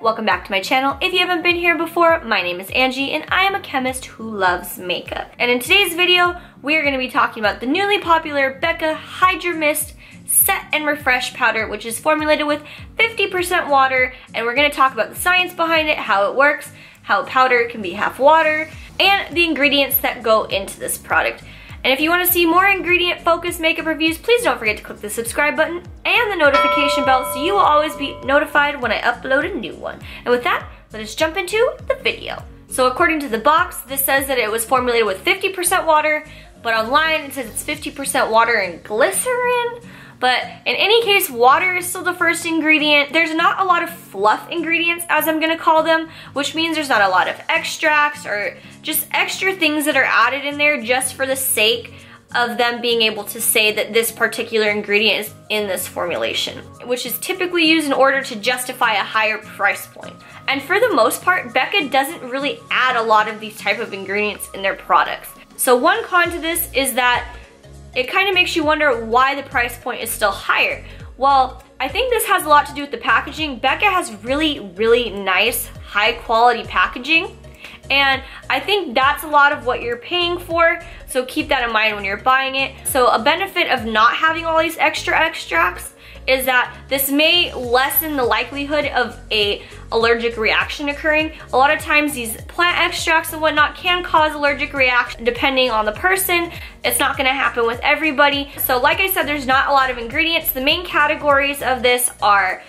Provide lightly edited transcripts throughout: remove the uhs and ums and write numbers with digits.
welcome back to my channel. If you haven't been here before, my name is Angie and I am a chemist who loves makeup. And in today's video, we are going to be talking about the newly popular BECCA hydra-mist Set and Refresh powder, which is formulated with 50% water, and we're going to talk about the science behind it, how it works, how powder can be half water, and the ingredients that go into this product. And if you want to see more ingredient-focused makeup reviews, please don't forget to click the subscribe button and the notification bell so you will always be notified when I upload a new one. And with that, let us jump into the video. So according to the box, this says that it was formulated with 50% water, but online it says it's 50% water and glycerin. But in any case, water is still the first ingredient. There's not a lot of fluff ingredients, as I'm gonna call them, which means there's not a lot of extracts or just extra things that are added in there just for the sake of them being able to say that this particular ingredient is in this formulation, which is typically used in order to justify a higher price point. And for the most part, BECCA doesn't really add a lot of these type of ingredients in their products. So one con to this is that it kind of makes you wonder why the price point is still higher. Well, I think this has a lot to do with the packaging. BECCA has really nice, high quality packaging. And I think that's a lot of what you're paying for, so keep that in mind when you're buying it. So a benefit of not having all these extra extracts is that this may lessen the likelihood of a allergic reaction occurring. A lot of times these plant extracts and whatnot can cause allergic reaction depending on the person. It's not gonna happen with everybody. So like I said, there's not a lot of ingredients. The main categories of this are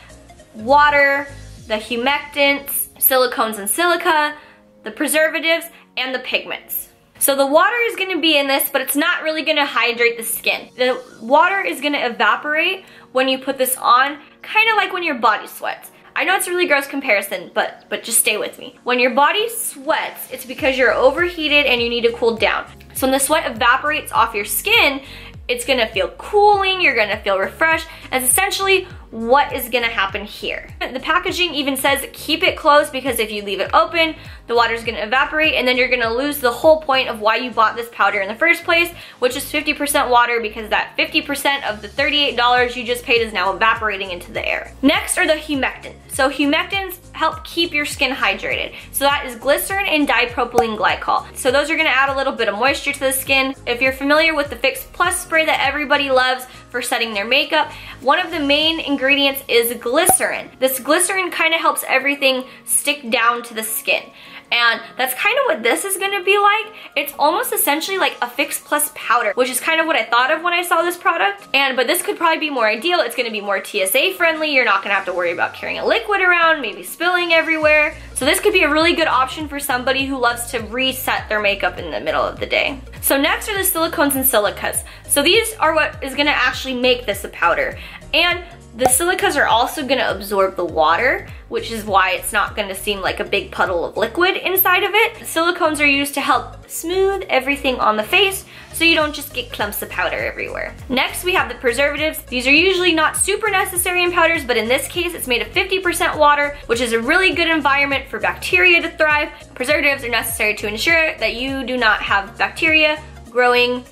water, the humectants, silicones and silica, the preservatives, and the pigments. So the water is gonna be in this, but it's not really gonna hydrate the skin. The water is gonna evaporate when you put this on, kind of like when your body sweats. I know it's a really gross comparison, but just stay with me. When your body sweats, it's because you're overheated and you need to cool down. So when the sweat evaporates off your skin, it's gonna feel cooling, you're gonna feel refreshed. That's essentially what is gonna happen here. The packaging even says keep it closed because if you leave it open, the water's gonna evaporate and then you're gonna lose the whole point of why you bought this powder in the first place, which is 50% water, because that 50% of the $38 you just paid is now evaporating into the air. Next are the humectants. So humectants help keep your skin hydrated. So that is glycerin and dipropylene glycol. So those are gonna add a little bit of moisture to the skin. If you're familiar with the Fix Plus spray that everybody loves for setting their makeup, one of the main ingredients is glycerin. This glycerin kind of helps everything stick down to the skin. And that's kind of what this is gonna be like. It's almost essentially like a Fix Plus powder, which is kind of what I thought of when I saw this product. But this could probably be more ideal. It's gonna be more TSA friendly. You're not gonna have to worry about carrying a liquid around, maybe spilling everywhere. So this could be a really good option for somebody who loves to reset their makeup in the middle of the day. So next are the silicones and silicas. So these are what is gonna actually make this a powder. And the silicas are also gonna absorb the water, which is why it's not gonna seem like a big puddle of liquid inside of it. Silicones are used to help smooth everything on the face so you don't just get clumps of powder everywhere. Next, we have the preservatives. These are usually not super necessary in powders, but in this case, it's made of 50% water, which is a really good environment for bacteria to thrive. Preservatives are necessary to ensure that you do not have bacteria growing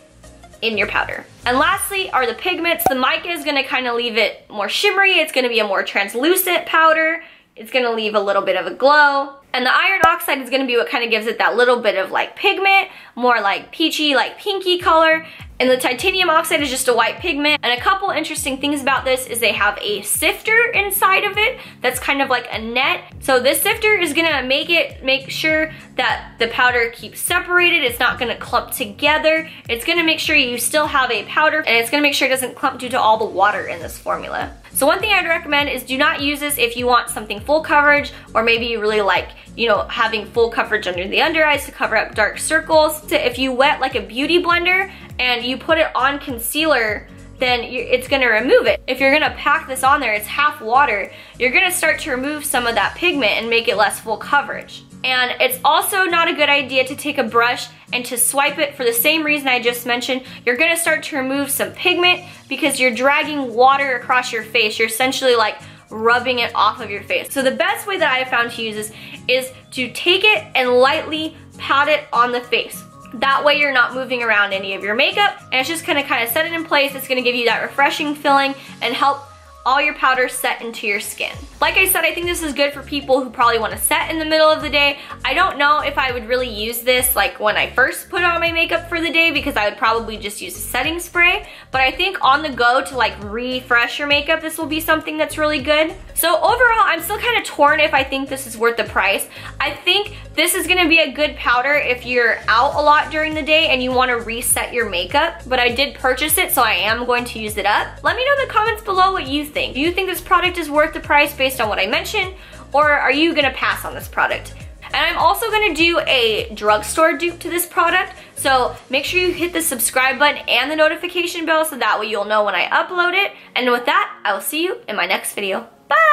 in your powder. And lastly are the pigments. The mica is gonna kind of leave it more shimmery. It's gonna be a more translucent powder. It's gonna leave a little bit of a glow. And the iron oxide is gonna be what kind of gives it that little bit of like pigment, more like peachy, like pinky color. And the titanium oxide is just a white pigment. And a couple interesting things about this is they have a sifter inside of it that's kind of like a net. So this sifter is gonna make sure that the powder keeps separated. It's not gonna clump together. It's gonna make sure you still have a powder, and it's gonna make sure it doesn't clump due to all the water in this formula. So one thing I'd recommend is do not use this if you want something full coverage, or maybe you really like, you know, having full coverage under the under eyes to cover up dark circles. So if you wet like a beauty blender and you put it on concealer, then it's gonna remove it. If you're gonna pack this on there, it's half water, you're gonna start to remove some of that pigment and make it less full coverage. And it's also not a good idea to take a brush and to swipe it for the same reason I just mentioned. You're gonna start to remove some pigment because you're dragging water across your face. You're essentially like rubbing it off of your face. So the best way that I have found to use this is to take it and lightly pat it on the face. That way you're not moving around any of your makeup, and it's just gonna kind of set it in place. It's gonna give you that refreshing feeling and help all your powder set into your skin. Like I said, I think this is good for people who probably want to set in the middle of the day. I don't know if I would really use this like when I first put on my makeup for the day, because I would probably just use a setting spray. But I think on the go to like refresh your makeup, this will be something that's really good. So overall, I'm still kind of torn if I think this is worth the price. I think this is gonna be a good powder if you're out a lot during the day and you wanna reset your makeup, but I did purchase it, so I am going to use it up. Let me know in the comments below what you think. Do you think this product is worth the price based on what I mentioned, or are you gonna pass on this product? And I'm also gonna do a drugstore dupe to this product, so make sure you hit the subscribe button and the notification bell so that way you'll know when I upload it. And with that, I will see you in my next video. Bye!